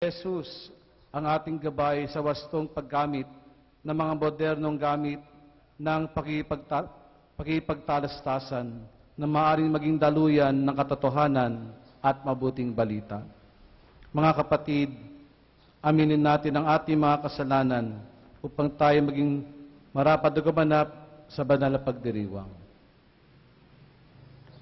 Jesus ang ating gabay sa wastong paggamit ng mga modernong gamit ng pakipagtalastasan na maaaring maging daluyan ng katotohanan at mabuting balita. Mga kapatid, aminin natin ang ating mga kasalanan upang tayo maging marapat na gumanap sa banal na pagdiriwang.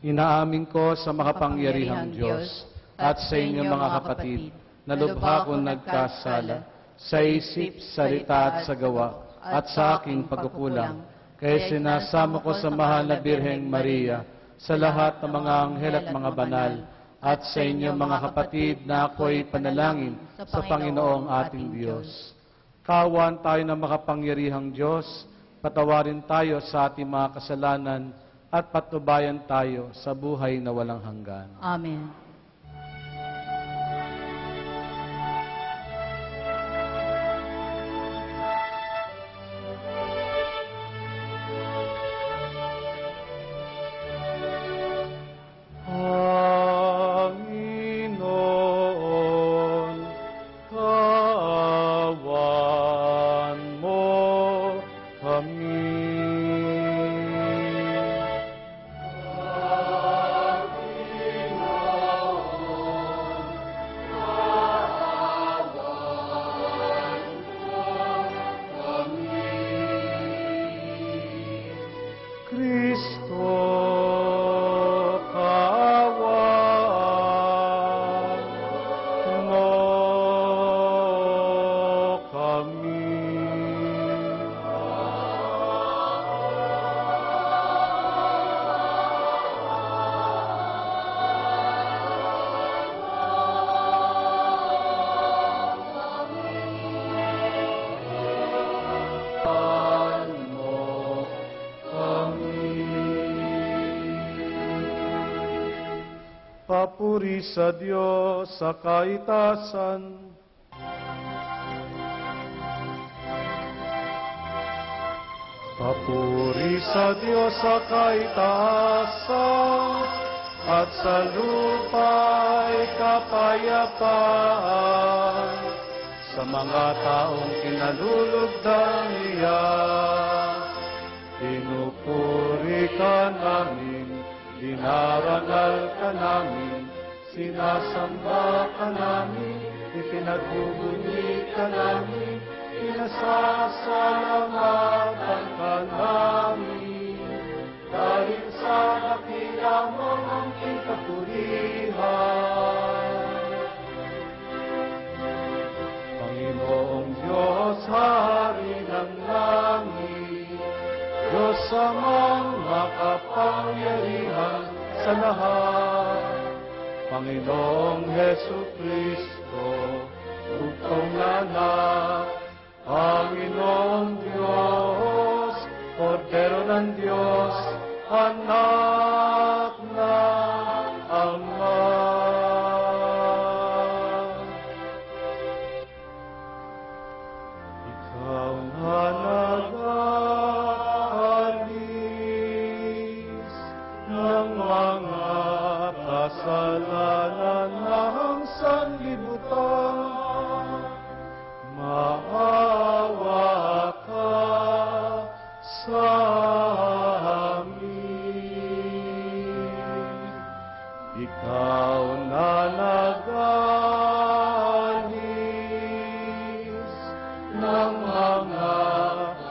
Inaamin ko sa makapangyarihang Diyos at sa inyo mga kapatid na lubha kong nagkasala sa isip, salita at sa gawa at sa aking pagkukulang, kaya sinasamo ko sa mahal na Birheng Maria, sa lahat ng mga anghel at mga banal, at sa inyo mga kapatid na ako'y panalangin sa Panginoong ating Diyos. Kaawaan tayo ng makapangyarihang Diyos, patawarin tayo sa ating mga kasalanan, at patnubayan tayo sa buhay na walang hanggan. Amen. Papuri sa Diyos sa kaitasan. Papuri sa Diyos sa kaitasan, at sa lupa'y kapayapaan sa mga taong kinalulugdan niya. Pinupuri ka namin, dinarangal ka namin, sinasamba ka namin, ipinagbubunyi ka namin, pinasasalamatan ka namin. Dahil sa dakila mong angking kapurihan, Panginoong Diyos, Hari ng langit, Diyos amang makapangyarihan sa lahat, Panginoong Jesucristo, bugtong na anak, Panginoong Diyos, Kordero ng Diyos, anak ng Ama. Ikaw na nag-alis ng mga kasalanan ng sanlibutan, maawa ka sa amin. Ikaw na nag-alis ng mga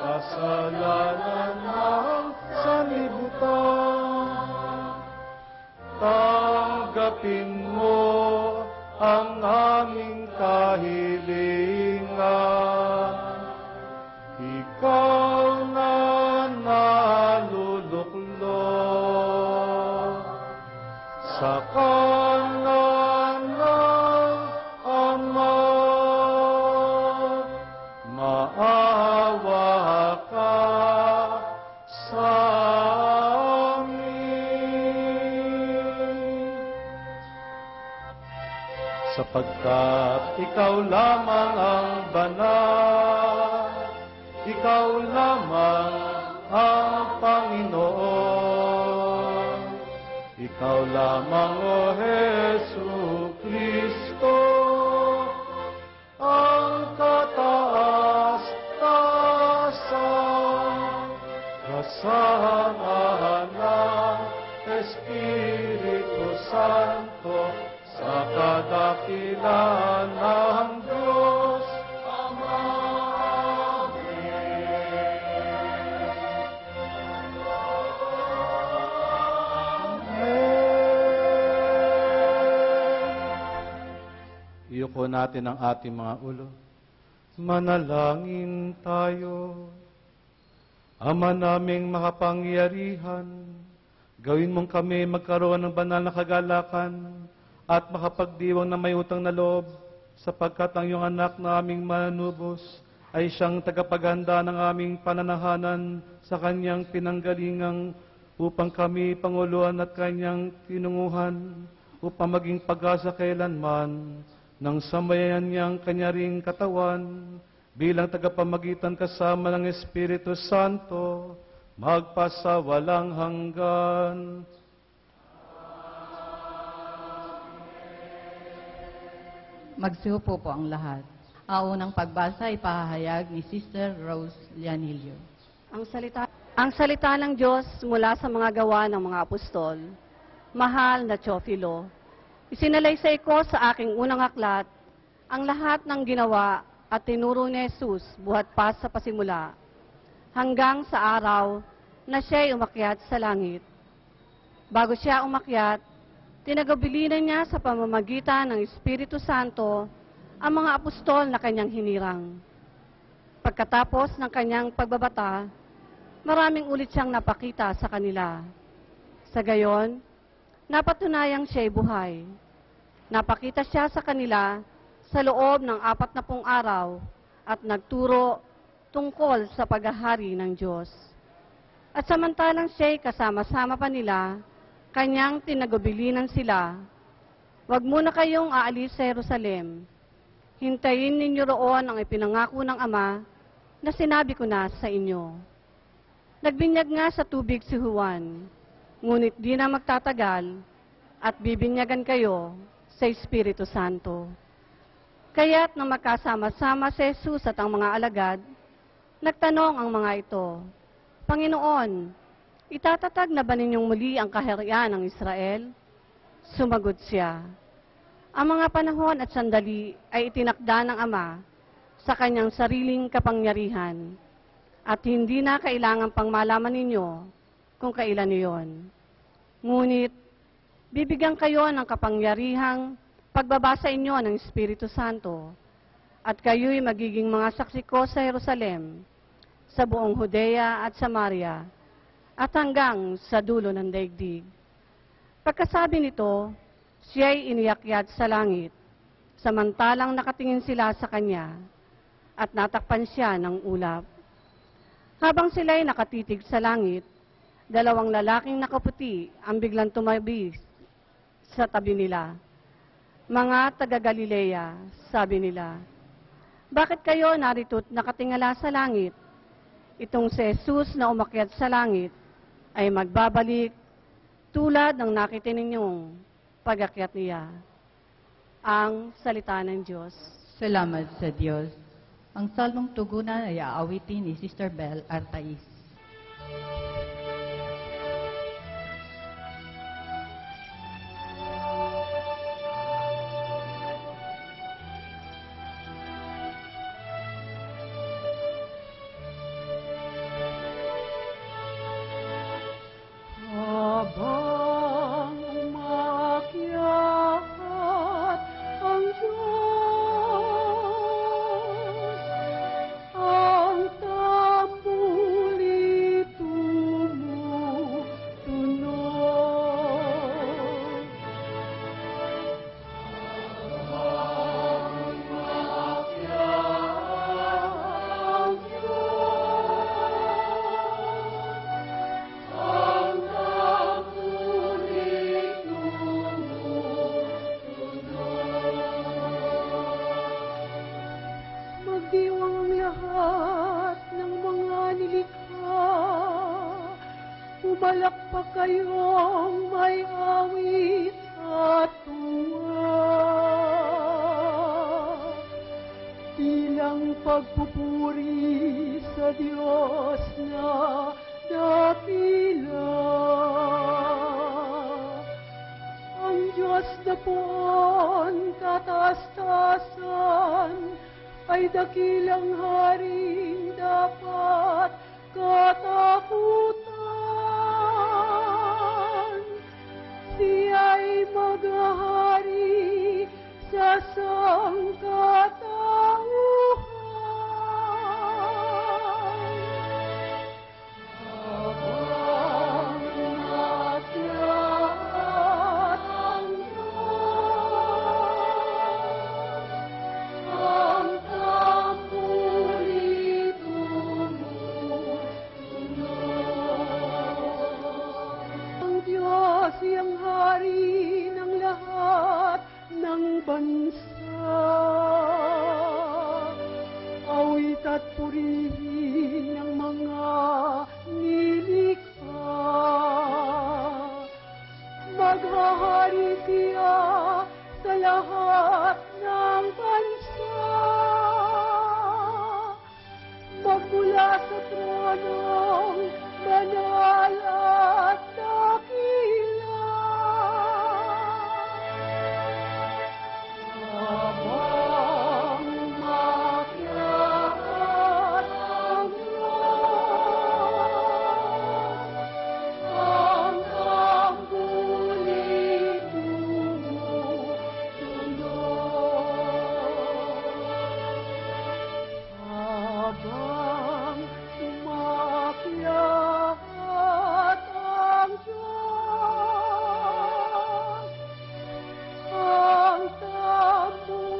kasalanan ng sanlibutan, tanggapin mo ang aming kahilingan. Ikaw na naluluklok sa kanan ng Ama, maawa ka sa amin. Sapagkat ikaw lamang ang banal, ikaw lamang ang Panginoon, ikaw lamang, O Jesucristo, natin ang ating mga ulo. Manalangin tayo. Ama naming makapangyarihan, gawin mong kami magkaroon ng banal na kagalakan at makapagdiwang na may utang na loob, sapagkat ang iyong anak na aming mananubos ay siyang tagapaganda ng aming pananahanan sa kanyang pinanggalingang upang kami panguluan at kanyang tinunguhan upang maging pag-asa kailanman ng sambayan niyang kanya ring katawan bilang tagapamagitan kasama ng Espiritu Santo magpasawalang hanggan. Magsiupo po ang lahat. Ang unang pagbasa ay pahahayag ni Sister Rose Lianillo. Ang salita ng Diyos mula sa mga gawa ng mga apostol. Mahal na Teofilo, isinalaysay ko sa aking unang aklat ang lahat ng ginawa at tinuro ni Jesus buhat pa sa pasimula, hanggang sa araw na siya'y umakyat sa langit. Bago siya umakyat, tinagabilinan niya sa pamamagitan ng Espiritu Santo ang mga apostol na kanyang hinirang. Pagkatapos ng kanyang pagbabata, maraming ulit siyang napakita sa kanila. Sa gayon, napatunayang siya'y buhay. Napakita siya sa kanila sa loob ng 40 araw at nagturo tungkol sa paghahari ng Diyos. At samantalang siya'y kasama-sama pa nila, kanyang tinagabilinan sila, "Huwag muna kayong aalis sa Jerusalem. Hintayin ninyo roon ang ipinangako ng Ama na sinabi ko na sa inyo." Nagbinyag nga sa tubig si Juan, ngunit di na magtatagal at bibinyagan kayo sa Espiritu Santo. Kaya't nang magkasama-sama si Jesus at ang mga alagad, nagtanong ang mga ito, "Panginoon, itatatag na ba ninyong muli ang kaharian ng Israel?" Sumagot siya, "Ang mga panahon at sandali ay itinakda ng Ama sa kanyang sariling kapangyarihan, at hindi na kailangan pang malaman ninyo kung kailan iyon. Ngunit, bibigyan kayo ng kapangyarihang pagbaba sa inyo ng Espiritu Santo, at kayo'y magiging mga saksi ko sa Jerusalem, sa buong Judea at Samaria, at hanggang sa dulo ng daigdig." Pagkasabi nito, siya'y iniakyat sa langit, samantalang nakatingin sila sa kanya, at natakpan siya ng ulap. Habang sila'y nakatitig sa langit, 2 lalaking nakaputi ang biglang tumabi sa tabi nila. "Mga taga-Galilea," sabi nila, "bakit kayo narito't nakatingala sa langit? Itong si Jesus na umakyat sa langit ay magbabalik tulad ng nakita ninyong pag-akyat niya." Ang salita ng Diyos. Salamat sa Diyos. Ang salmong tugunan ay aawitin ni Sister Bel Artais. Habang umakyat ang Diyos, ang tambuli tumutunog. Habang umakyat ang Diyos, ang magdiwang ang lahat ng mga nilikha, umalakpak kayong may awit at tuwa. Bilang pagpupuri sa Diyos na dakila. Ang Diyos na poon kataas-taasan ay dakilang haring dapat katakutan. Siya'y maghahari sa sangkatauhan. Habang umakyat ang Diyos, ang tamburi tumutunog. Ang Diyos siyang hari ng lahat ng bansa. Awit at purihin ng mga nilikha. Maghahari siya sa lahat ng bansa. Magmula sa tronong banal at dakila. Habang umakyat ang Diyos, ang tamburi tumutunog. Habang umakyat ang Diyos, ang tamburi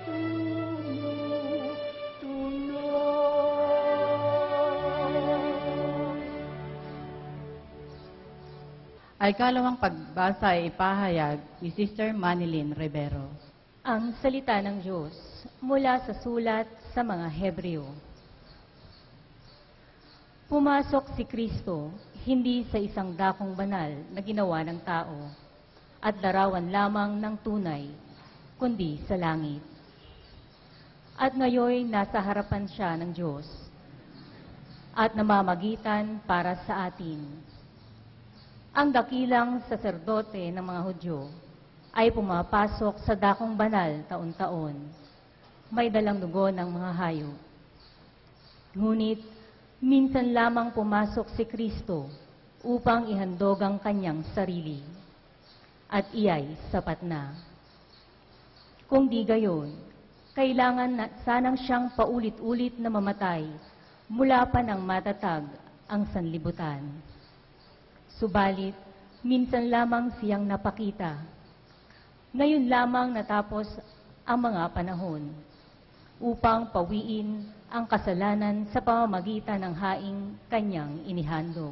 tumutunog. Ay kalawang pagbasa ay ipahayag ni Sister Manilyn Rivero. Ang salita ng Diyos mula sa sulat sa mga Hebreo. Pumasok si Kristo hindi sa isang dakong banal na ginawa ng tao at larawan lamang ng tunay, kundi sa langit. At ngayoy nasa harapan siya ng Diyos at namamagitan para sa atin. Ang dakilang saserdote ng mga Hudyo ay pumapasok sa dakong banal taon-taon. May dalang dugo ng mga hayop. Ngunit, minsan lamang pumasok si Kristo upang ihandog ang kanyang sarili. At iyay sapat na. Kung di gayon, kailangan na sanang siyang paulit-ulit na mamatay mula pa nang matatag ang sanlibutan. Subalit, minsan lamang siyang napakita. Ngayon lamang natapos ang mga panahon upang pawiin ang kasalanan sa pamamagitan ng haing kanyang inihandog.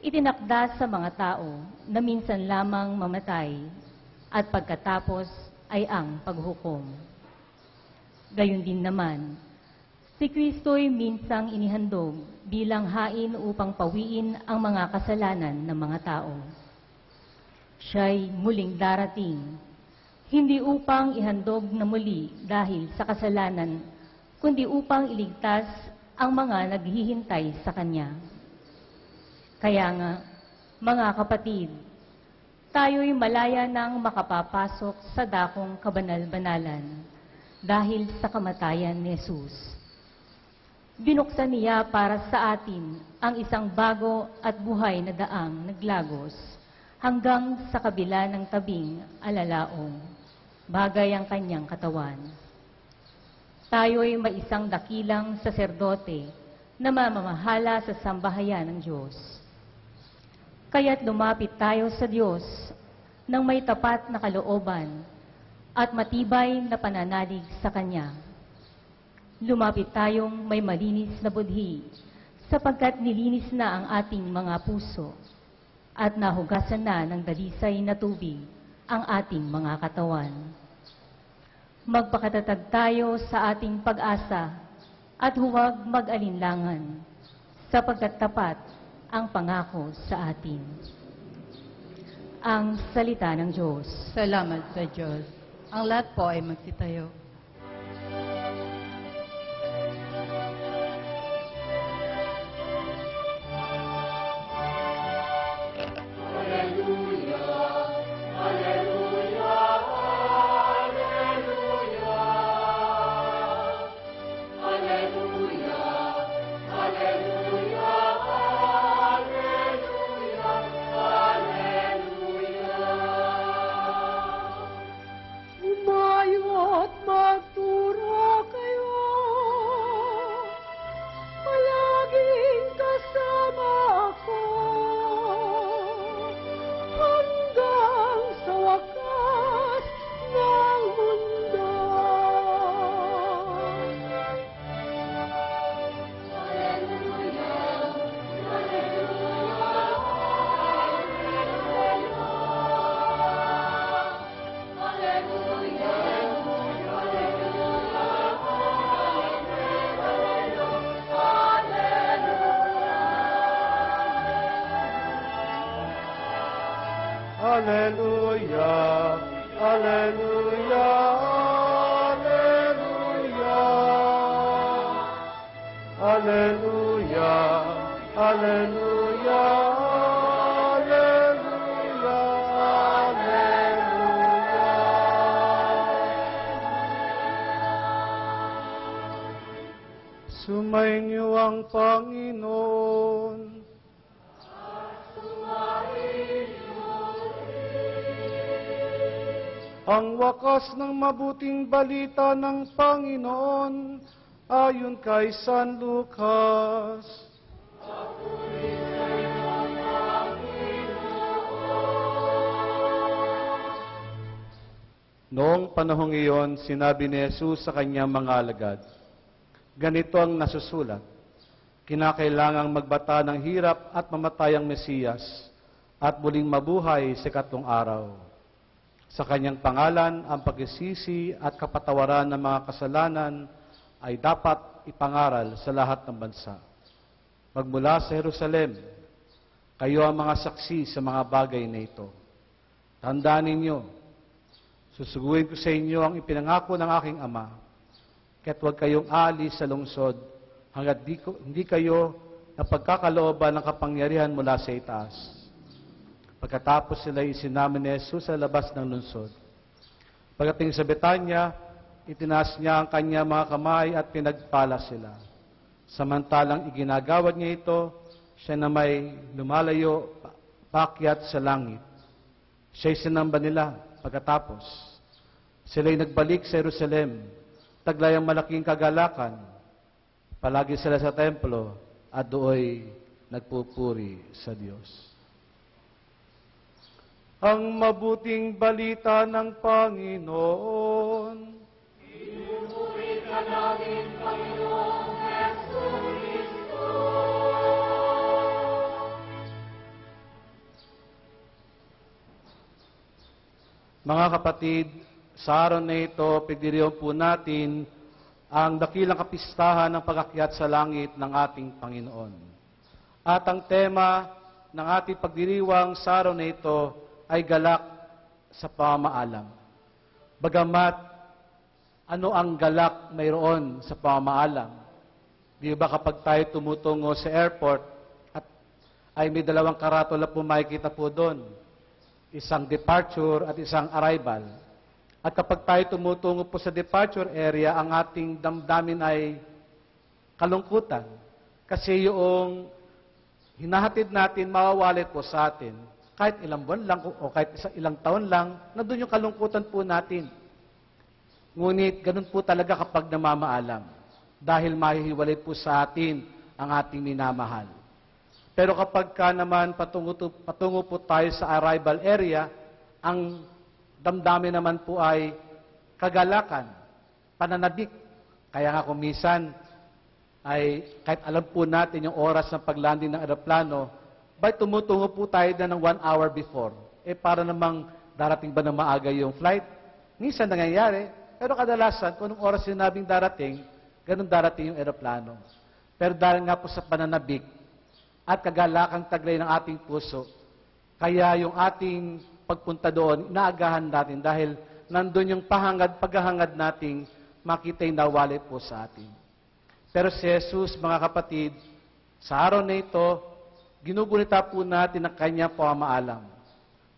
Itinakda sa mga tao na minsan lamang mamatay at pagkatapos ay ang paghukom. Gayon din naman, si Kristo'y minsang inihandog bilang hain upang pawiin ang mga kasalanan ng mga tao. Siya'y muling darating, hindi upang ihandog na muli dahil sa kasalanan, kundi upang iligtas ang mga naghihintay sa Kanya. Kaya nga, mga kapatid, tayo'y malaya nang makapapasok sa dakong kabanal-banalan dahil sa kamatayan ni Jesus. Binuksan niya para sa atin ang isang bago at buhay na daang naglagos hanggang sa kabila ng tabing alalaong, bagay ang kanyang katawan. Tayo'y may isang dakilang saserdote na mamamahala sa sambahayan ng Diyos. Kaya't lumapit tayo sa Diyos ng may tapat na kalooban at matibay na pananalig sa Kanya. Lumapit tayong may malinis na budhi sapagkat nilinis na ang ating mga puso at nahugasan na ng dalisay na tubig ang ating mga katawan. Magpakatatag tayo sa ating pag-asa at huwag mag-alinlangan sapagkat tapat ang pangako sa atin. Ang salita ng Diyos. Salamat sa Diyos. Ang lahat po ay magsitayo. at magturo kayo. Palaging kasama ako hanggang sa wakas ng mundo. Hallelujah, hallelujah, hallelujah, hallelujah, hallelujah, hallelujah. Sumainyo ang Panginoon. Ang wakas ng mabuting balita ng Panginoon ayon kay San Lucas. Noong panahong iyon, sinabi ni Jesus sa kanyang mga alagad, ganito ang nasusulat, kinakailangang magbata ng hirap at mamatay ang Mesiyas at muling mabuhay sa ikatlong araw. Sa kanyang pangalan, ang pagsisisi at kapatawaran ng mga kasalanan ay dapat ipangaral sa lahat ng bansa. Magmula sa Jerusalem, kayo ang mga saksi sa mga bagay na ito. Tandaan ninyo, susuguin ko sa inyo ang ipinangako ng aking Ama, kaya't huwag kayong aalis sa lungsod hanggat hindi kayo napagkakalooban ng kapangyarihan mula sa itaas. Pagkatapos sila isinama ni Jesus sa labas ng lungsod. Pagdating sa Betanya, itinaas niya ang kanya mga kamay at pinagpala sila. Samantalang iginagawad niya ito, siya na may lumalayo, paakyat sa langit. Siya'y sinamba nila pagkatapos. Sila'y nagbalik sa Jerusalem, taglay ang malaking kagalakan. Palagi sila sa templo at dooy nagpupuri sa Diyos. Ang mabuting balita ng Panginoon. Pinupuri ka namin, Panginoong Jesucristo. Mga kapatid, sa araw na ito, pagdiriwang po natin ang dakilang kapistahan ng pag-akyat sa langit ng ating Panginoon. At ang tema ng ating pagdiriwang sa araw na ito ay galak sa pamamaalam. Bagamat ano ang galak mayroon sa pamamaalam? Di ba kapag tayo tumutungo sa airport at ay may dalawang karatula po makikita po doon, isang departure at isang arrival. At kapag tayo tumutungo po sa departure area, ang ating damdamin ay kalungkutan. Kasi yung hinahatid natin, mawawalit po sa atin. Kahit ilang buwan lang o kahit ilang taon lang, nandun yung kalungkutan po natin. Ngunit ganun po talaga kapag namamaalam. Dahil mahihiwalay po sa atin ang ating minamahal. Pero kapag ka naman patungo po tayo sa arrival area, ang damdamin naman po ay kagalakan, pananabik. Kaya nga kung minsan, ay kahit alam po natin yung oras ng paglanding ng aeroplano, tumutungo po tayo na ng 1 hour before. Para namang darating ba ng maaga yung flight? Minsan nangyayari. Pero kadalasan, kung anong oras sinabing darating, ganun darating yung aeroplano. Pero dahil nga po sa pananabik at kagalakang taglay ng ating puso, kaya yung ating pagpunta doon, inaagahan natin dahil nandun yung paghahangad nating makita yung nawali po sa atin. Pero si Jesus, mga kapatid, sa araw na ito, ginugunita po natin ang kanyang pamamaalam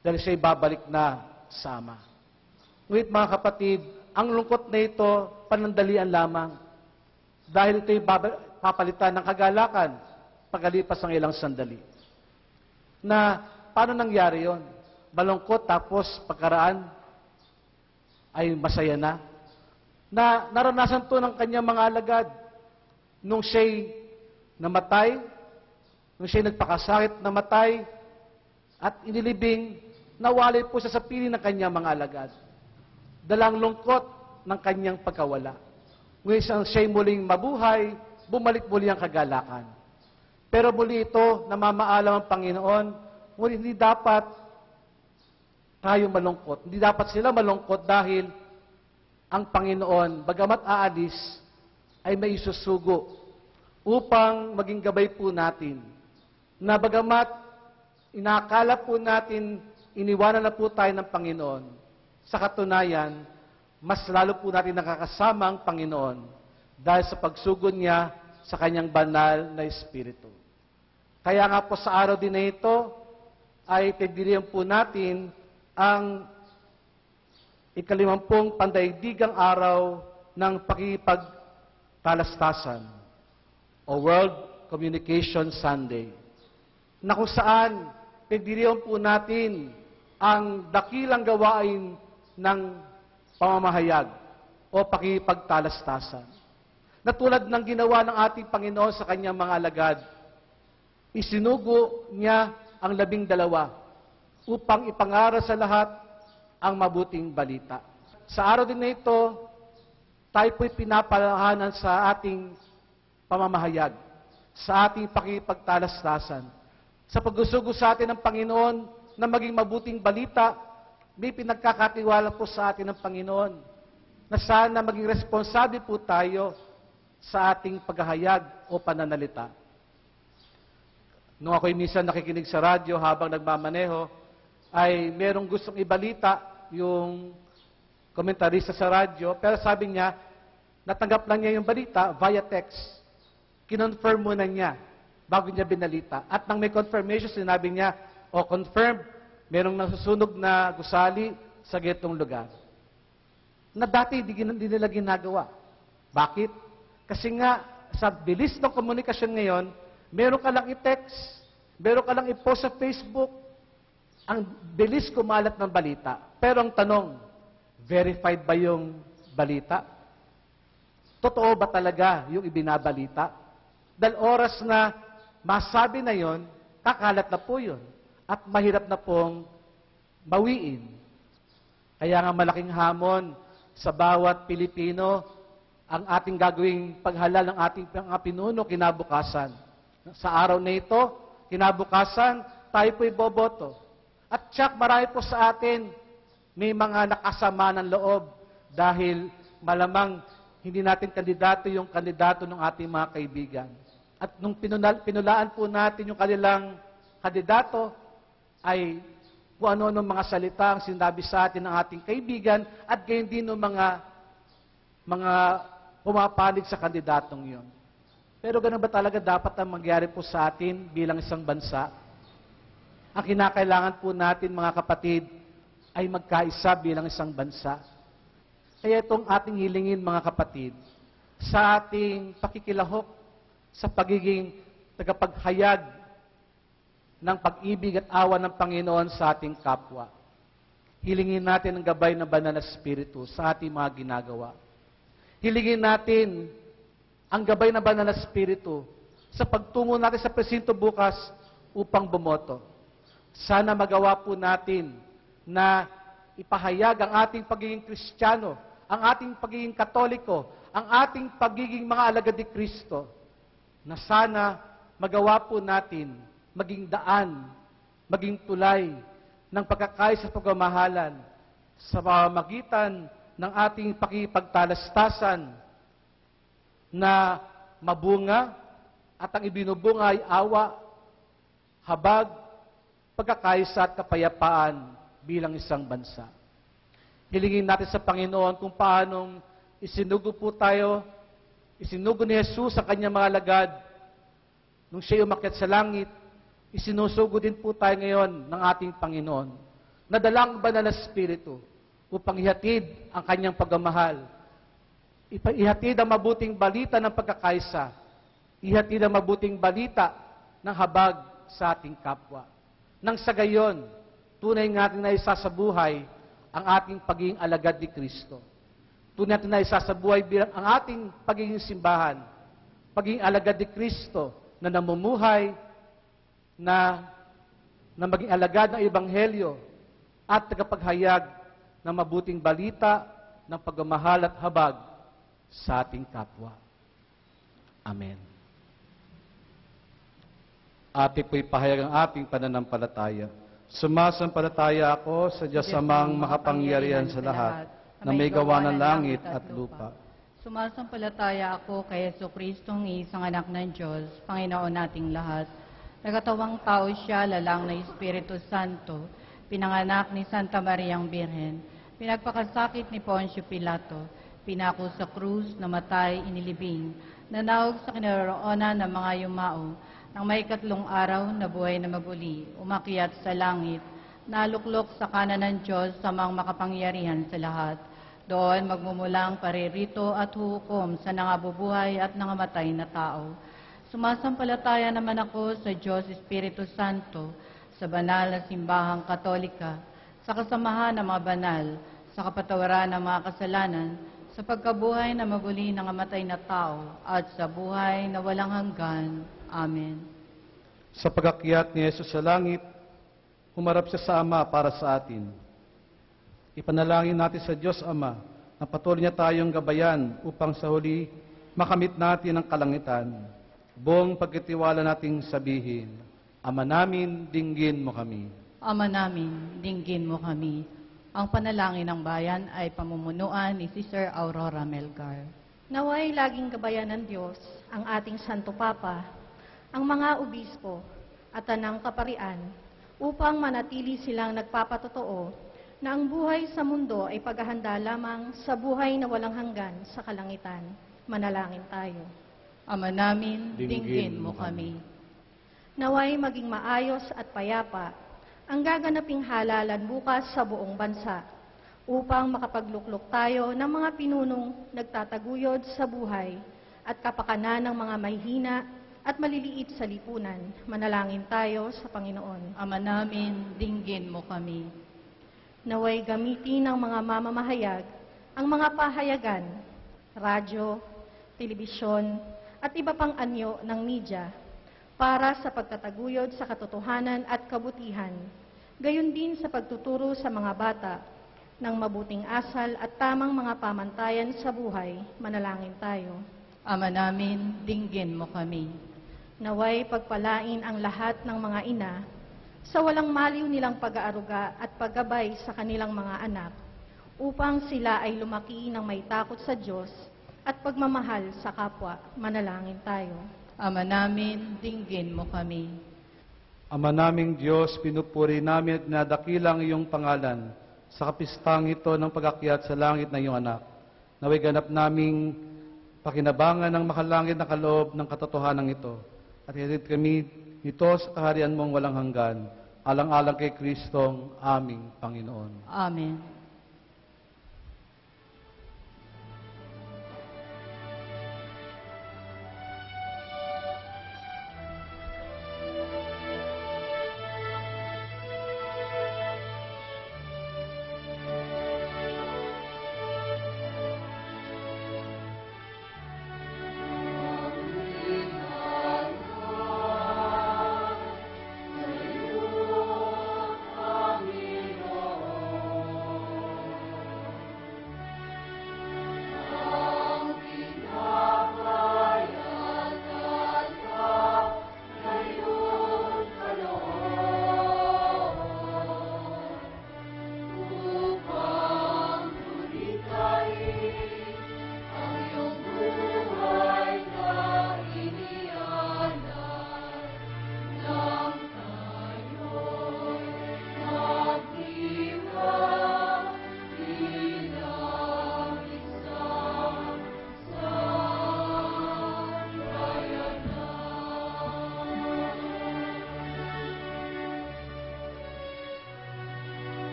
dahil siya'y babalik na sa Ama. Ngunit mga kapatid, ang lungkot na ito, panandalian lamang. Dahil ito'y papalitan ng kagalakan pagkalipas ng ilang sandali. Na paano nangyari yon? Malungkot tapos pagkaraan ay masaya na. na naranasan to ng kanyang mga alagad nung siya'y namatay, nung siya'y nagpakasakit, namatay, at inilibing, nawalay po siya sa piling ng kanyang mga alagad. Dalang lungkot ng kanyang pagkawala. Ngayon siya'y muling mabuhay, bumalik muli ang kagalakan. Pero muli ito, namamaalam ang Panginoon, ngunit hindi dapat tayo malungkot. Hindi dapat sila malungkot dahil ang Panginoon, bagamat aalis, ay may isusugo upang maging gabay po natin. Na bagamat inakala po natin, iniwanan na po tayo ng Panginoon, sa katunayan, mas lalo po natin nakakasama ang Panginoon dahil sa pagsugod niya sa kanyang banal na Espiritu. Kaya nga po sa araw din na ito, ay pagdiriyan po natin ang ikalimampung pandaigdigang araw ng pakikipagtalastasan o World Communication Sunday, na kung saan pagdiriyan po natin ang dakilang gawain ng pamamahayag o pakikipagtalastasan. Na tulad ng ginawa ng ating Panginoon sa kanyang mga alagad, isinugo niya ang 12 upang ipangaral sa lahat ang mabuting balita. Sa araw din na ito, tayo po'y pinapalahanan sa ating pamamahayag, sa ating pakikipagtalastasan. Sa pagsusugo sa atin ng Panginoon na maging mabuting balita, may pinagkakatiwala po sa atin ng Panginoon na sana maging responsable po tayo sa ating paghahayag o pananalita. Nung ako'y minsan nakikinig sa radyo habang nagmamaneho, ay merong gustong ibalita yung komentarista sa radyo, pero sabi niya, natanggap lang niya yung balita via text. Kinonfirm muna niya bago niya binalita. At nang may confirmation, sinabi niya, confirmed, merong nasusunog na gusali sa getong lugar. Na dati hindi nila ginagawa. Bakit? Kasi nga, sa bilis ng komunikasyon ngayon, meron ka lang i-text, meron ka lang i-post sa Facebook, ang bilis kumalat ng balita. Pero ang tanong, verified ba yung balita? Totoo ba talaga yung ibinabalita? Dahil oras na masabi na yon, kakalat na po yun. At mahirap na pong bawiin. Kaya nga malaking hamon sa bawat Pilipino ang ating gagawing paghalal ng ating mga pinuno kinabukasan. Sa araw na ito, kinabukasan, tayo po'y boboto. At tiyak, marami po sa atin may mga nakasama ng loob dahil malamang hindi natin kandidato yung kandidato ng ating mga kaibigan. At nung pinulaan po natin yung kanilang kandidato, ay kung ano-ano mga salita ang sinabi sa atin ng ating kaibigan at gayon din ng mga pumapanig sa kandidatong yon. Pero ganun ba talaga dapat ang mangyari po sa atin bilang isang bansa? Ang kinakailangan po natin, mga kapatid, ay magkaisa bilang isang bansa. Kaya itong ating hilingin, mga kapatid, sa ating pakikilahok, sa pagiging tagapaghayag ng pag-ibig at awa ng Panginoon sa ating kapwa. Hilingin natin ang gabay ng Banal na Espiritu sa ating mga ginagawa. Hilingin natin ang gabay ng Banal na Espiritu sa pagtungo natin sa presinto bukas upang bumoto. Sana magawa po natin na ipahayag ang ating pagiging Kristiyano, ang ating pagiging Katoliko, ang ating pagiging mga alagad ni Kristo, na sana magawa po natin maging daan, maging tulay ng pagkakaisa sa pagmamahalan sa pamamagitan ng ating pakikipagtalastasan na mabunga at ang ibinubunga ay awa, habag, pagkakaisa at kapayapaan bilang isang bansa. Hilingin natin sa Panginoon kung paanong isinugo po tayo, isinugo ni Jesus sa kanyang mga alagad nung siya umakyat sa langit. Isinusugo din po tayo ngayon ng ating Panginoon na dalang Banal na Espiritu upang ihatid ang kanyang pagmamahal. Ihatid ang mabuting balita ng pagkakaisa. Ihatid ang mabuting balita ng habag sa ating kapwa. Nang sa gayon, tunay natin na isasabuhay ang ating pagiging alagad ni Kristo. Tunay natin na isasabuhay bilang ang ating pagiging simbahan, pagiging alagad ni Kristo na namumuhay, na maging alagad ng Ebanghelyo at tagapaghayag ng mabuting balita ng pagmamahal at habag sa ating kapwa. Amen. Ate po'y pahayag ang ating pananampalataya. Sumasampalataya ako sa Diyos amang makapangyarihan sa lahat, na may gawa ng langit at lupa. Sumasampalataya ako kay Jesucristong isang anak ng Diyos, Panginoon nating lahat. Nagkatawang tao siya, lalang na Espiritu Santo, pinanganak ni Santa Mariang Birhen, pinagpakasakit ni Poncio Pilato, pinako sa krus, namatay, inilibing, nanawag sa kinaroroonan ng mga yumao, nang may 3 araw na buhay na maguli, umakyat sa langit, naluklok sa kanan ng Diyos sa mga makapangyarihan sa lahat. Doon magmumulang paririto at hukom sa nangabubuhay at nangamatay na tao. Sumasampalataya naman ako sa Diyos Espiritu Santo, sa banal na simbahang katolika, sa kasamahan ng mga banal, sa kapatawaran ng mga kasalanan, sa pagkabuhay na maguli ng amatay na tao, at sa buhay na walang hanggan. Amen. Sa pag-akyat ni Jesus sa langit, humarap siya sa Ama para sa atin. Ipanalangin natin sa Diyos Ama na patuloy niya tayong gabayan upang sa huli makamit natin ang kalangitan. Buong pagkitiwala nating sabihin, Ama namin, dinggin mo kami. Ama namin, dinggin mo kami. Ang panalangin ng bayan ay pamumunuan ni Sister Aurora Melgar. Naway laging gabayan ng Diyos ang ating Santo Papa, ang mga obispo at tanang kaparian upang manatili silang nagpapatotoo na ang buhay sa mundo ay paghahanda lamang sa buhay na walang hanggan sa kalangitan. Manalangin tayo. Ama namin, dinggin mo kami. Naway maging maayos at payapa ang gaganaping halalan bukas sa buong bansa upang makapagluklok tayo ng mga pinunong nagtataguyod sa buhay at kapakanan ng mga mahihina at maliliit sa lipunan. Manalangin tayo sa Panginoon. Ama namin, dinggin mo kami. Naway gamitin ng mga mamamahayag ang mga pahayagan, radyo, telebisyon, at iba pang anyo ng media para sa pagtataguyod sa katotohanan at kabutihan, gayon din sa pagtuturo sa mga bata ng mabuting asal at tamang mga pamantayan sa buhay. Manalangin tayo. Ama namin, dinggin mo kami. Naway pagpalain ang lahat ng mga ina sa walang maliw nilang pag-aaruga at paggabay sa kanilang mga anak, upang sila ay lumaki ng may takot sa Diyos at pagmamahal sa kapwa. Manalangin tayo. Ama namin, dinggin mo kami. Ama naming Diyos, pinupuri namin at nadakilang iyong pangalan sa kapistang ito ng pag-akyat sa langit ng iyong anak. Naway ganap naming pakinabangan ng makalangit na kaloob ng katotohanan ito. At hirit kami ito sa kaharian mong walang hanggan, alang-alang kay Kristong aming Panginoon. Amen.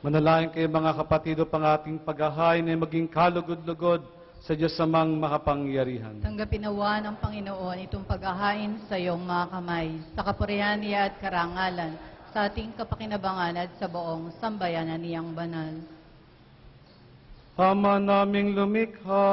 Manalangin kayo mga kapatid upang ating paghahain ay maging kalugod-lugod sa Diyos amang makapangyarihan. Tanggapin nawa ng Panginoon itong paghahain sa iyong mga kamay, sa kapurihan niya at karangalan, sa ating kapakinabangan at sa buong sambayanan niyang banal. Ama naming lumikha,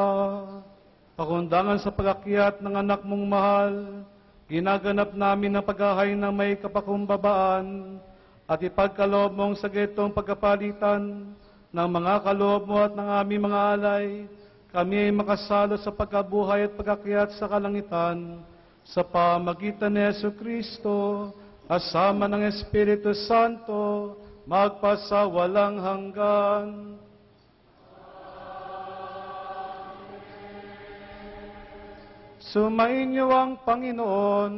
pakundangan sa pag-akyat ng anak mong mahal, ginaganap namin ang paghahain ng may kapakumbabaan, at ipagkaloob mong sa gitong pagkapalitan ng mga kaloob mo at ng aming mga alay, kami ay makasalo sa pagkabuhay at pag-akyat sa kalangitan, sa pamagitan ni Jesucristo, kasama ng Espiritu Santo, magpasawalang hanggan. Sumainyo ang Panginoon.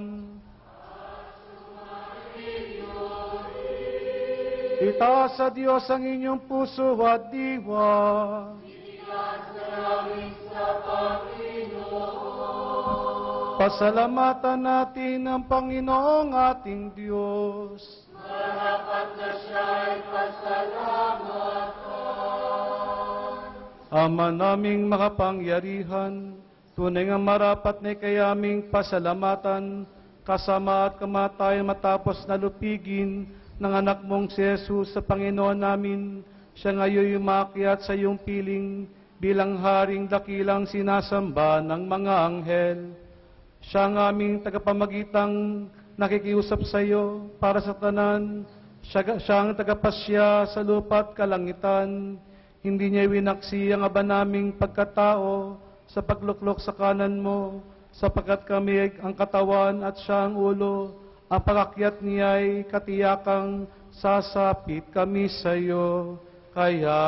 Itaas sa Diyos ang inyong puso at diwa. Pasalamatan natin ang Panginoong ating Diyos. Marapat na siya'y pasalamatan. Ama naming makapangyarihan, tunay nga marapat na kayaming pasalamatan, kasama at kamatayan matapos na lupigin ng anak mong si Jesus sa Panginoon namin. Siya ngayon umakyat sa iyong piling bilang haring dakilang sinasamba ng mga anghel. Siya ang aming tagapamagitang nakikiusap sa iyo para sa tanan. Siya ang tagapasya sa lupa at kalangitan. Hindi niya winaksi ang aba naming pagkatao sa pagluklok sa kanan mo, sapagkat kami ang katawan at siya ang ulo. Ang pag-akyat niya ay katiyakang sasapit kami sa iyo. Kaya,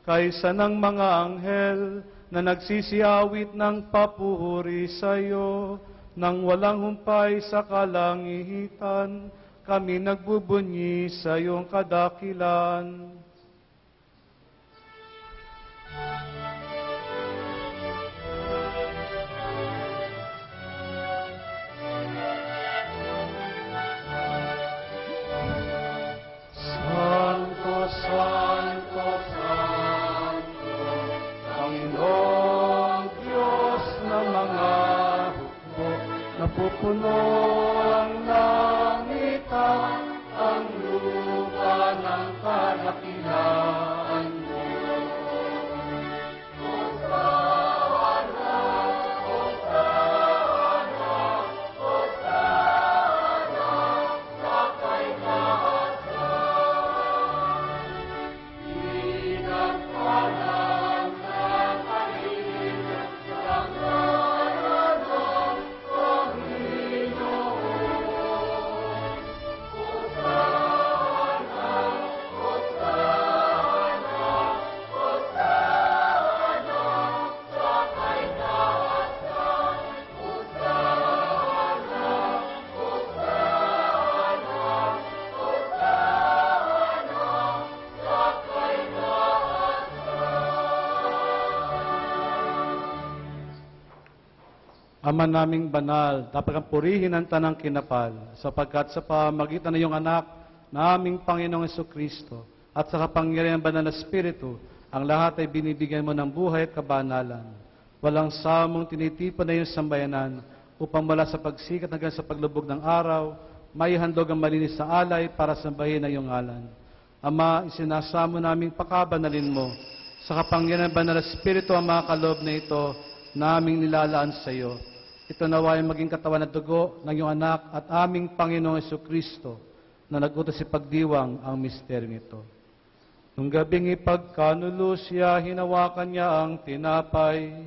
kaysa ng mga anghel na nagsisiawit ng papuri sa iyo, nang walang humpay sa kalangitan, kami nagbubunyi sa iyong kadakilan. Santo, Santo, Santo, Panginoong Diyos ng mga hukbo, napupuno ang langit at ang lupa ng kadakilaan mo. Hosana, Hosana, Hosana, sa kay Ama naming banal, dapat kang purihin ang tanang kinapal, sapagkat sa pamagitan ng iyong anak, na aming Panginoong Jesucristo, at sa kapangyarihan ng banal na Espiritu, ang lahat ay binibigyan mo ng buhay at kabanalan. Walang samong tinitipan na iyong sambayanan, upang mula sa pagsikat hanggang sa paglubog ng araw, may handog ang malinis na alay para sambahin ang iyong ngalan. Ama, isinasamo naming pakabanalin mo, sa kapangyarihan ng banal na Espiritu ang mga kaloob na ito, na aming nilalaan sa iyo. Ito nawa ay maging katawan at dugo ng iyong anak at aming Panginoong Jesucristo na nagutos si pagdiwang ang misteryo nito. Nung gabing ipagkanulo siya, hinawakan niya ang tinapay,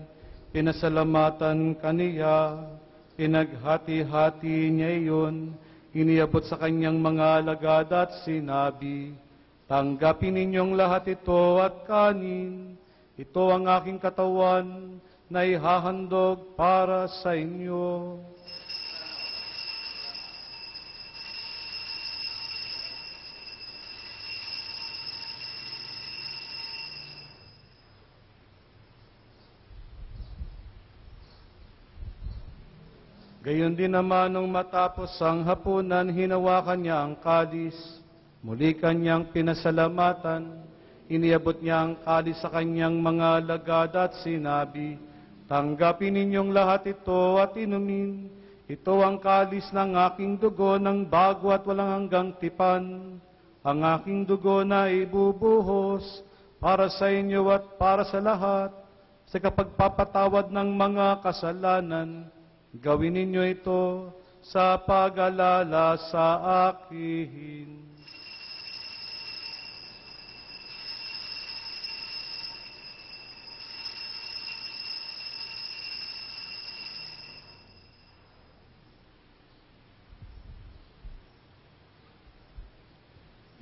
pinasalamatan kaniya, pinaghati-hati niya iyon, iniabot sa kanyang mga alagad at sinabi, tanggapin ninyong lahat ito at kanin, ito ang aking katawan, na ihahandog para sa inyo. Gayon din naman nung matapos ang hapunan, hinawakan niya ang kalis, Muli kanyang pinasalamatan, iniabot niya ang kalis sa kanyang mga alagad at sinabi, "Tanggapin ninyong lahat ito at inumin. Ito ang kalis ng aking dugo ng bago at walang hanggang tipan. Ang aking dugo na ibubuhos para sa inyo at para sa lahat sa kapagpapatawad ng mga kasalanan. Gawin ninyo ito sa pag-alala sa akin."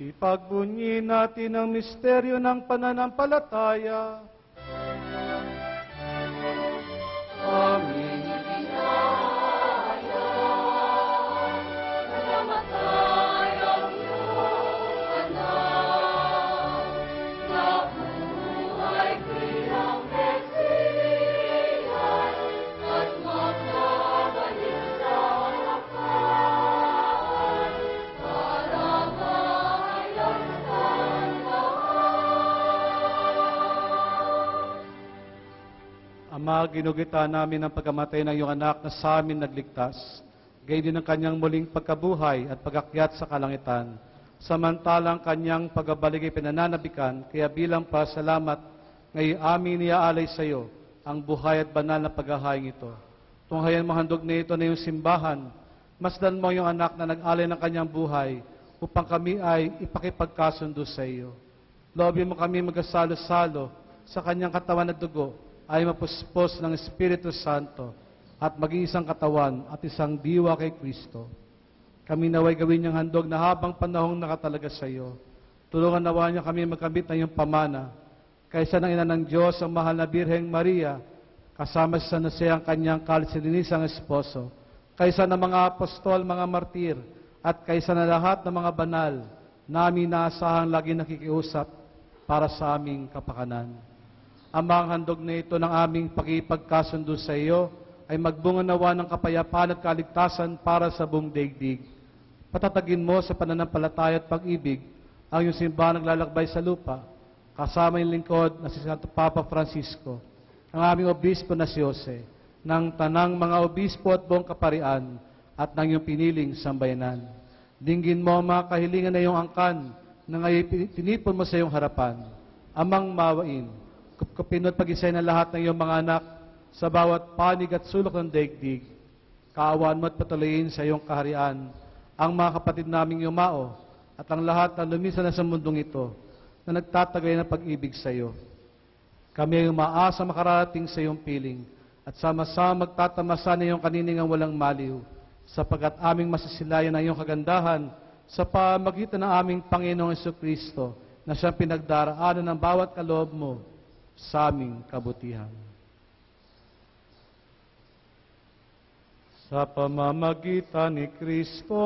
Ipagbunyi natin ang misteryo ng pananampalataya. Amen. Ama, ginugita namin ang pagkamatay ng iyong anak na sa amin nagligtas. Gayon din ang kanyang muling pagkabuhay at pagakyat sa kalangitan. Samantalang kanyang pagbabalik ay pinananabikan, kaya bilang pasalamat, ngayon amin iaalay sa iyo ang buhay at banal na paghahaing ito. Tunghayan mo handog na ito na iyong simbahan, masdan mo yung anak na nag-alay ng kanyang buhay upang kami ay ipakipagkasundo sa iyo. Loobin mo kami magkasalo-salo sa kanyang katawan at dugo, ay mapuspos ng Espiritu Santo at maging isang katawan at isang diwa kay Kristo. Kami naway gawin niyang handog na habang panahong nakatalaga sa iyo. Tulungan nawa niya kami magkamit ng iyong pamana. Kaysa ng ina ng Diyos, ang mahal na Birheng Maria, kasama sa San Jose ang kanyang kalsilinisang esposo, kaysa ng mga apostol, mga martir, at kaysa na lahat ng mga banal, namin naasahang lagi nakikiusap para sa aming kapakanan. Amang handog na ito ng aming pakipagkasundo sa iyo ay magbunga nawa ng kapayapaan at kaligtasan para sa buong daigdig. Patatagin mo sa pananampalataya at pag-ibig ang iyong simbahan naglalakbay sa lupa, kasama yung lingkod na si Santo Papa Francisco, ang aming obispo na si Jose, ng tanang mga obispo at buong kaparian at ng iyong piniling sambayanan. Dinggin mo ang mga kahilingan na iyong angkan na ngayon tinipon mo sa iyong harapan. Amang mawain, kupkupin at pag-isay na lahat ng iyong mga anak sa bawat panig at sulok ng daigdig. Kaawaan mo at patuloyin sa iyong kaharian ang mga kapatid naming yumao at ang lahat na lumisan na sa mundong ito na nagtatagay ng pag-ibig sa iyo. Kami ay umaasa makararating sa iyong piling at sama-sama magtatamasa na iyong kaniningang walang maliw, sapagkat aming masisilayan ang iyong kagandahan sa pamagitan ng aming Panginoong Jesucristo na siyang pinagdaraanan ng bawat kaloob mo sa aming kabutihan. Sa pamamagitan ni Kristo,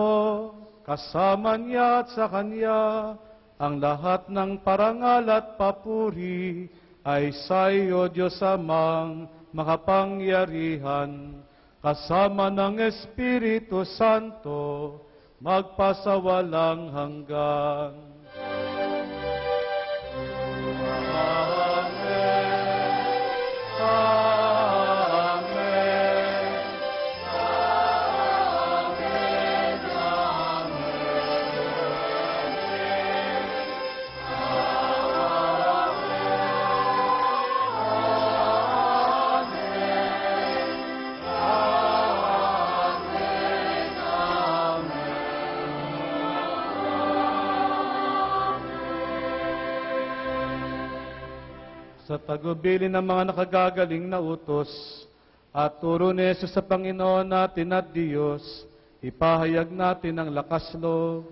kasama niya at sa Kanya, ang lahat ng parangal at papuri ay sa iyo, Diyos Amang makapangyarihan, kasama ng Espiritu Santo, magpasawalang hanggan. Sa tagubilin ng mga nakagagaling na utos at turo ni Jesus sa Panginoon natin at Diyos, ipahayag natin ang lakas loob.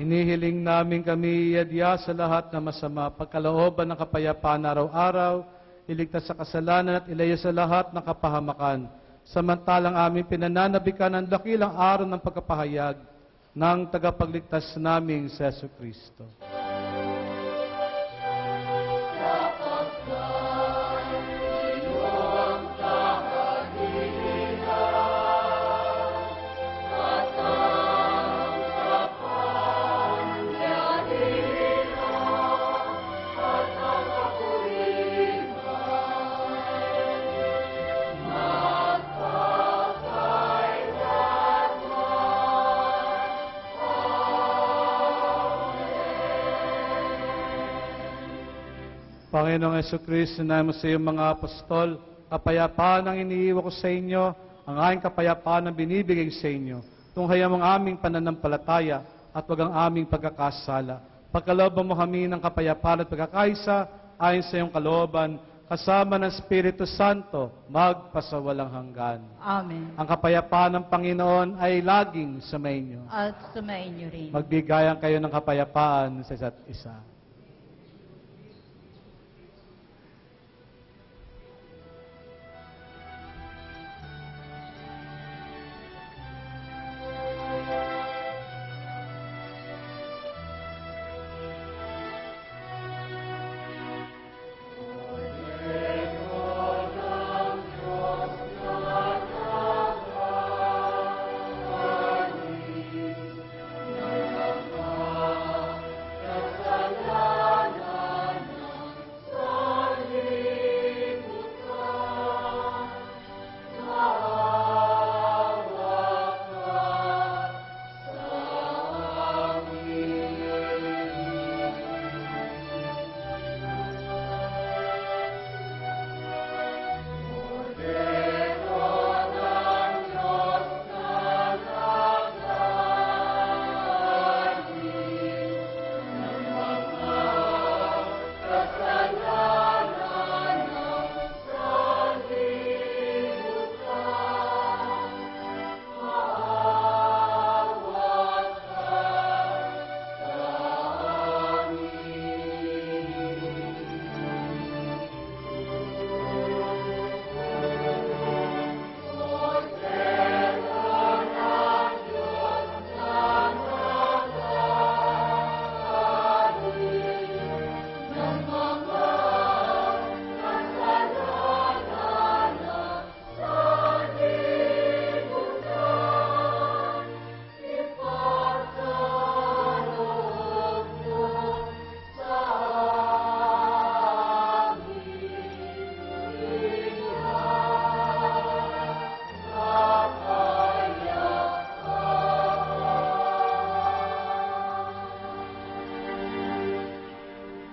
Inihiling namin kami iadya sa lahat na masama, pagkalooban ng kapayapaan araw-araw, iligtas sa kasalanan at ilayo sa lahat ng kapahamakan. Samantalang aming pinananabikan ang dakilang araw ng pagkapahayag ng tagapagligtas naming si Jesucristo. Panginoong Jesucristo, namin sa iyong mga apostol, kapayapaan ang iniiwan ko sa inyo, ang aking kapayapaan ang binibigay sa inyo. Tunghayang ang aming pananampalataya at wag ang aming pagkakasala. Pagkalooban mo kami ng kapayapaan at pagkakaisa, ayon sa iyong kalooban, kasama ng Espiritu Santo, magpasawalang hanggan. Amen. Ang kapayapaan ng Panginoon ay laging sumainyo. At sumain niyo rin. Magbigayan kayo ng kapayapaan sa isa't isa.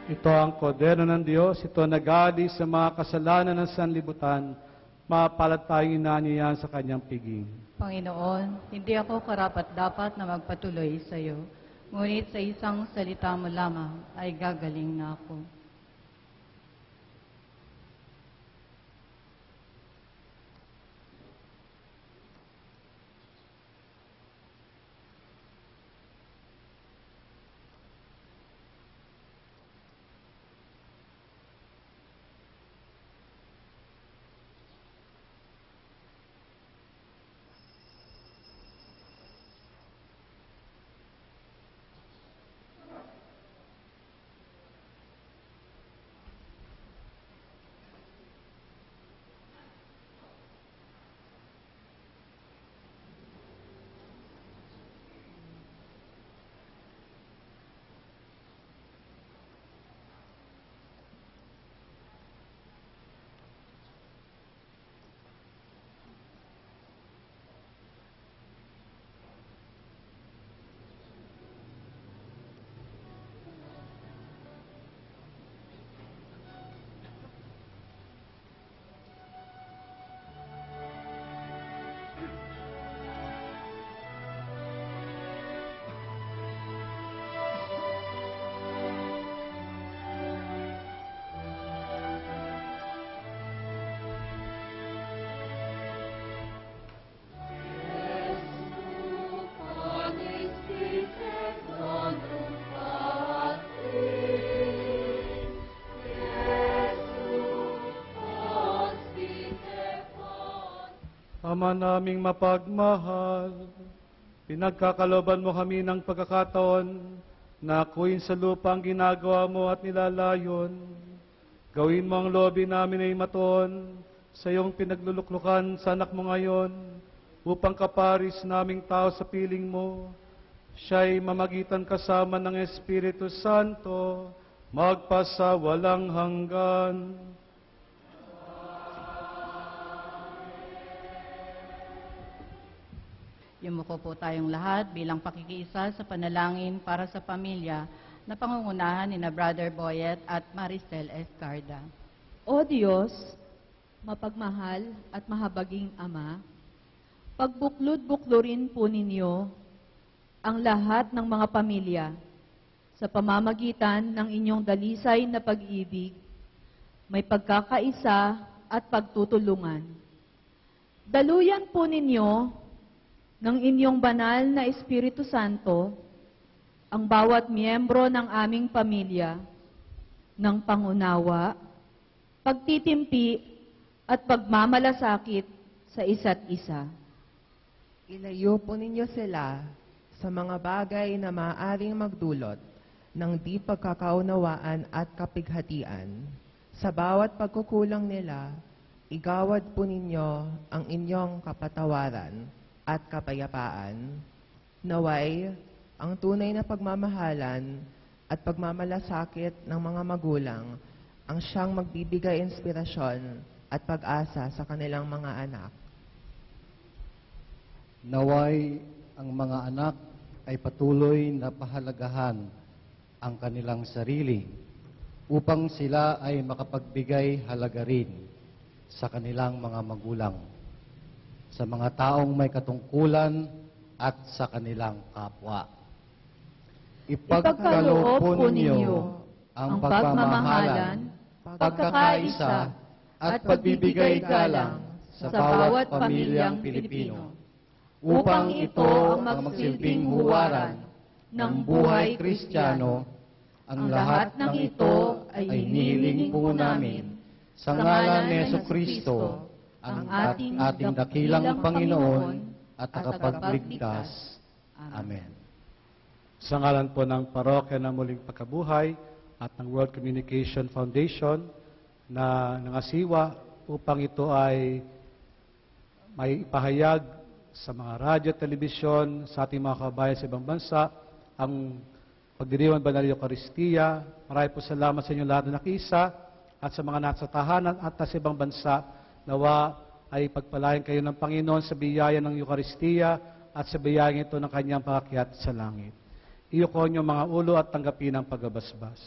Ito ang kodero ng Diyos, ito nagali sa mga kasalanan ng sanlibutan, mapalad tayong inaniyan sa kanyang piging. Panginoon, hindi ako karapat-dapat na magpatuloy sa iyo, ngunit sa isang salita mo lamang ay gagaling na ako. Ama naming mapagmahal, pinagkakaloban mo kami ng pagkakataon na akuin sa lupa ang ginagawa mo at nilalayon. Gawin mo ang loobin namin ay matuon sa iyong pinagluluklukan sa anak mo ngayon, upang kaparis naming tao sa piling mo, siya'y mamagitan kasama ng Espiritu Santo, magpasawalang hanggan. Yumuko po tayong lahat bilang pakikiisa sa panalangin para sa pamilya na pangungunahan ni na Brother Boyet at Maricel Escarda. O Diyos, mapagmahal at mahabaging Ama, pagbuklod-buklurin po ninyo ang lahat ng mga pamilya sa pamamagitan ng inyong dalisay na pag-ibig, may pagkakaisa at pagtutulungan. Daluyan po ninyo ng inyong banal na Espiritu Santo ang bawat miyembro ng aming pamilya ng pangunawa, pagtitimpi at pagmamalasakit sa isa't isa. Ilayo po ninyo sila sa mga bagay na maaaring magdulot ng di pagkakaunawaan at kapighatian. Sa bawat pagkukulang nila, igawad po ninyo ang inyong kapatawaran at kapayapaan. Naway, ang tunay na pagmamahalan at pagmamalasakit ng mga magulang ang siyang magbibigay inspirasyon at pag-asa sa kanilang mga anak. Naway ang mga anak ay patuloy na pahalagahan ang kanilang sarili upang sila ay makapagbigay halaga rin sa kanilang mga magulang, sa mga taong may katungkulan at sa kanilang kapwa. Ipagkaloob po ninyo ang pagmamahalan, pagkakaisa at pagbibigay galang sa bawat pamilyang Pilipino, upang ito ang magsilbing huwaran ng buhay Kristiyano. Ang lahat ng ito ay inihiling po namin sa ngalan ni Jesucristo, ang ating dakilang Panginoon at tagapagligtas. Amen. Sa ngalan po ng Parokya ng Muling Pagkabuhay at ng World Communication Foundation na nangasiwa upang ito ay may ipahayag sa mga radyo at telebisyon sa ating mga kabayan sa ibang bansa ang pagdiriwang banal na Eucharistia. Maraming po salamat sa inyo lahat na nakisa at sa mga nasa tahanan at sa ibang bansa. Nawa ay pagpalain kayo ng Panginoon sa biyaya ng Eucharistia at sa biyaya ito ng kanyang paakyat sa langit. Iyuko niyo mga ulo at tanggapin ang pagbabasbas.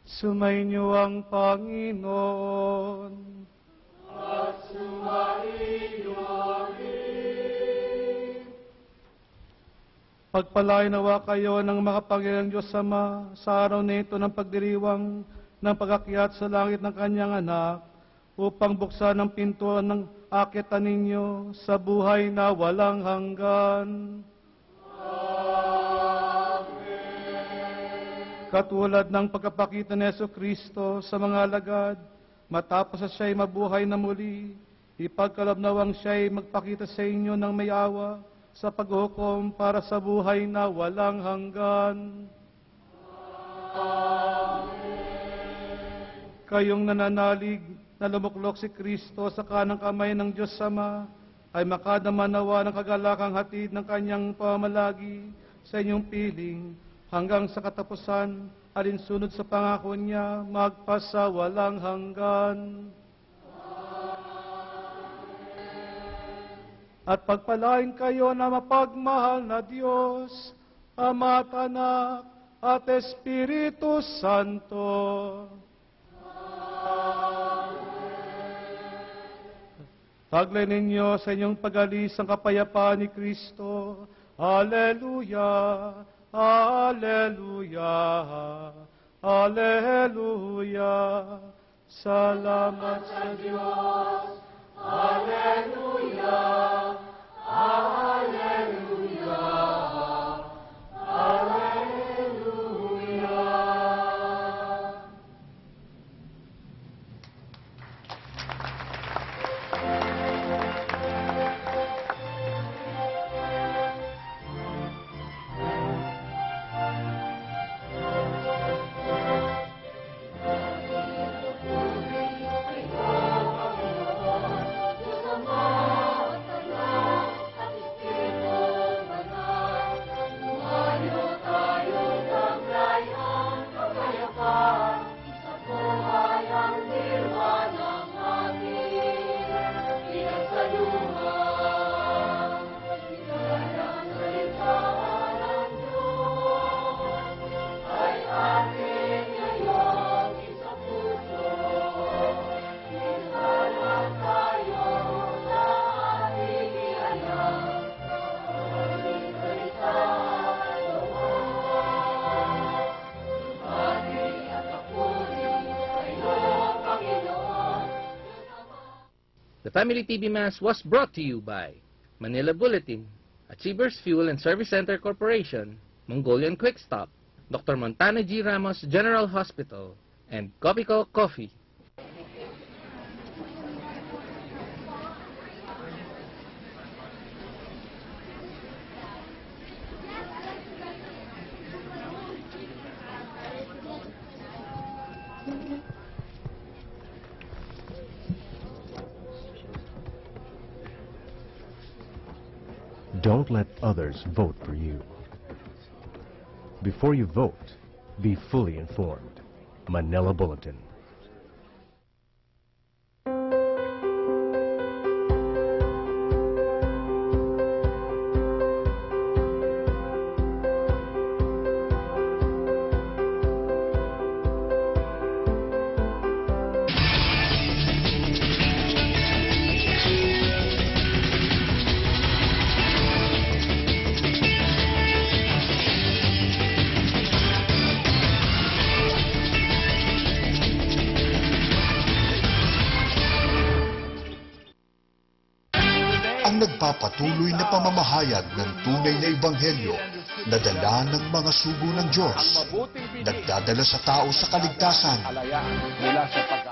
Sumainyo ang Panginoon. At sumainyo rin. Pagpalain nawa kayo ng makapangyarihang Diyos Ama sa araw na ito ng pagdiriwang ng pag-akyat sa langit ng kanyang anak upang buksan ang pintuan ng akitan ninyo sa buhay na walang hanggan. Katulad ng pagkapakita ni Jesucristo sa mga alagad, matapos na siya'y mabuhay na muli, ipagkaloob nawang siya'y magpakita sa inyo ng may awa sa paghukom para sa buhay na walang hanggan. Amen. Kayong nananalig na lumuklok si Kristo sa kanang kamay ng Diyos Ama, ay makadamanawa ng kagalakang hatid ng kanyang pamamalagi sa inyong piling, hanggang sa katapusan, alinsunod sa pangako niya, magpasawalang hanggan. At pagpalain kayo na mapagmahal na Diyos, Ama at Anak at Espiritu Santo. Taglay ninyo sa inyong pag-alis ang kapayapaan ni Kristo. Hallelujah! Hallelujah! Hallelujah! Salamat sa Diyos! Hallelujah! Hallelujah! Hallelujah! The Family TV Mass was brought to you by Manila Bulletin, Achievers Fuel and Service Center Corporation, Mongolian Quick Stop, Dr. Montana G. Ramos General Hospital, and Copico Coffee. Don't let others vote for you. Before you vote, be fully informed. Manila Bulletin. Nagpapatuloy na pamamahayag ng tunay na ebanghelyo na dala ng mga sugo ng Diyos, nagdadala sa tao sa kaligtasan,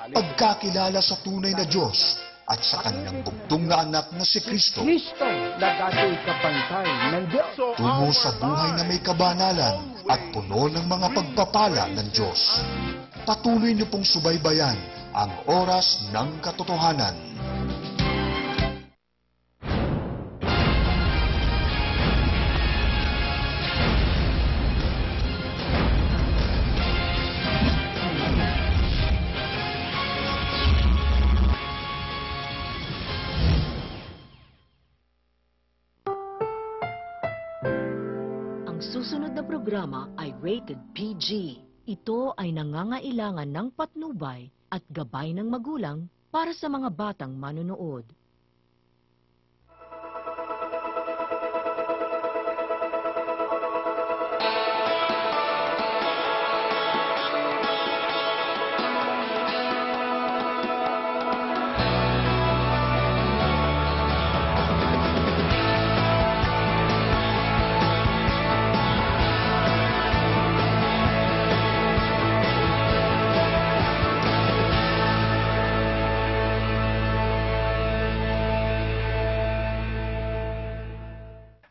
pagkakilala sa tunay na Diyos at sa kanyang bugtong na anak na si Kristo, tungo sa buhay na may kabanalan at puno ng mga pagpapala ng Diyos. Patuloy niyo pong subaybayan ang Oras ng Katotohanan. Susunod na programa ay rated PG. Ito ay nangangailangan ng patnubay at gabay ng magulang para sa mga batang manonood.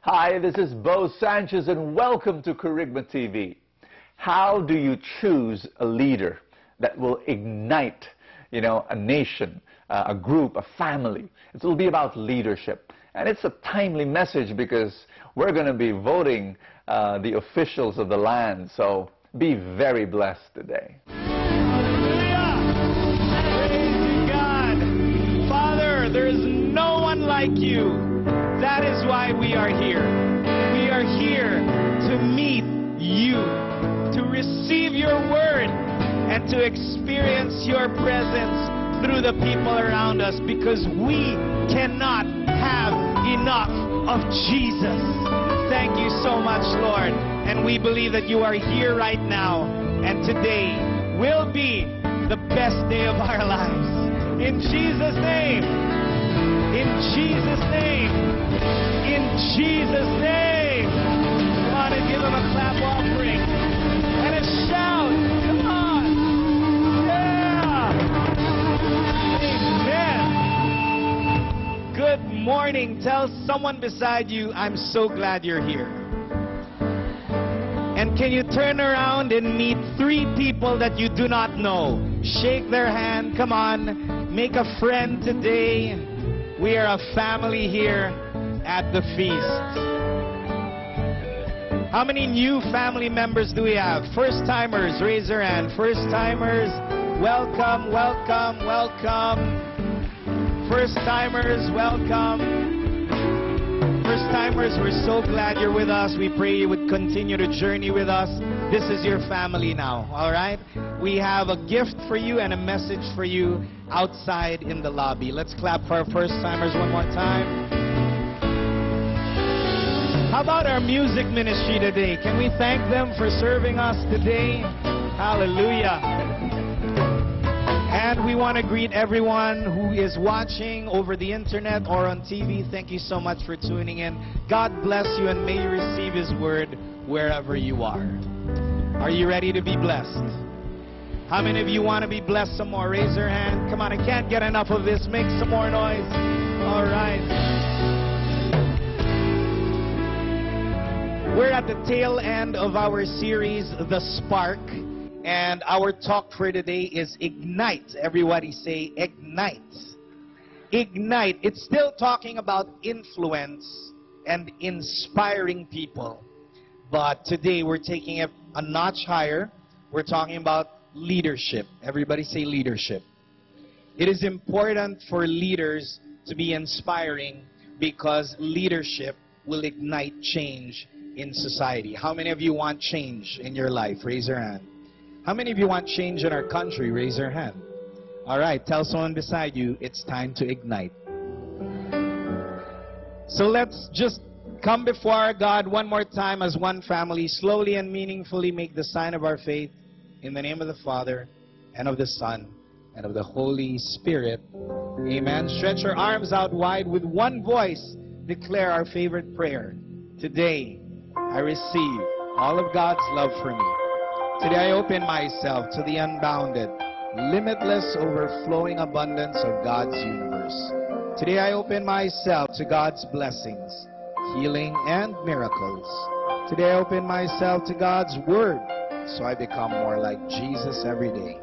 Hi, this is Bo Sanchez and welcome to Kerygma TV. How do you choose a leader that will ignite, a nation, a group, a family? It will be about leadership. And it's a timely message because we're going to be voting the officials of the land. So be very blessed today. Praise God. Father, there is no one like you. That is why we are here. We are here to meet you, to receive your word, and to experience your presence through the people around us, because we cannot have enough of Jesus. Thank you so much, Lord. And we believe that you are here right now, and today will be the best day of our lives. In Jesus' name. In Jesus' name. In Jesus' name. Come on and give him a clap offering. And a shout. Come on. Yeah. Amen. Good morning. Tell someone beside you, I'm so glad you're here. And can you turn around and meet 3 people that you do not know? Shake their hand. Come on. Make a friend today. We are a family here at the feast. How many new family members do we have? First-timers, raise your hand. First-timers, welcome, welcome, welcome. First-timers, welcome. First-timers, we're so glad you're with us. We pray you would continue to journey with us. This is your family now, all right? We have a gift for you and a message for you outside in the lobby. Let's clap for our first-timers one more time. How about our music ministry today? Can we thank them for serving us today? Hallelujah. And we want to greet everyone who is watching over the internet or on TV. Thank you so much for tuning in. God bless you, and may you receive His word wherever you are. Are you ready to be blessed? How many of you want to be blessed some more? Raise your hand. Come on, I can't get enough of this. Make some more noise. All right. We're at the tail end of our series, The Spark. And our talk for today is Ignite. Everybody say Ignite. Ignite. It's still talking about influence and inspiring people. But today we're taking it a notch higher. We're talking about leadership. Everybody say leadership. It is important for leaders to be inspiring because leadership will ignite change in society. How many of you want change in your life? Raise your hand. How many of you want change in our country? Raise your hand. All right, tell someone beside you, it's time to ignite. So let's just come before God one more time as one family, slowly and meaningfully make the sign of our faith in the name of the Father, and of the Son, and of the Holy Spirit. Amen. Stretch your arms out wide with one voice. Declare our favorite prayer. Today, I receive all of God's love for me. Today I open myself to the unbounded, limitless, overflowing abundance of God's universe. Today I open myself to God's blessings, healing, and miracles. Today I open myself to God's Word, so I become more like Jesus every day.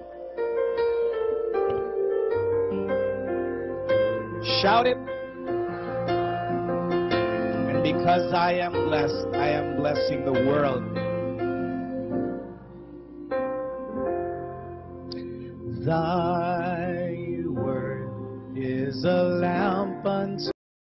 Shout it. And because I am blessed, I am blessing the world. Thy word is a lamp unto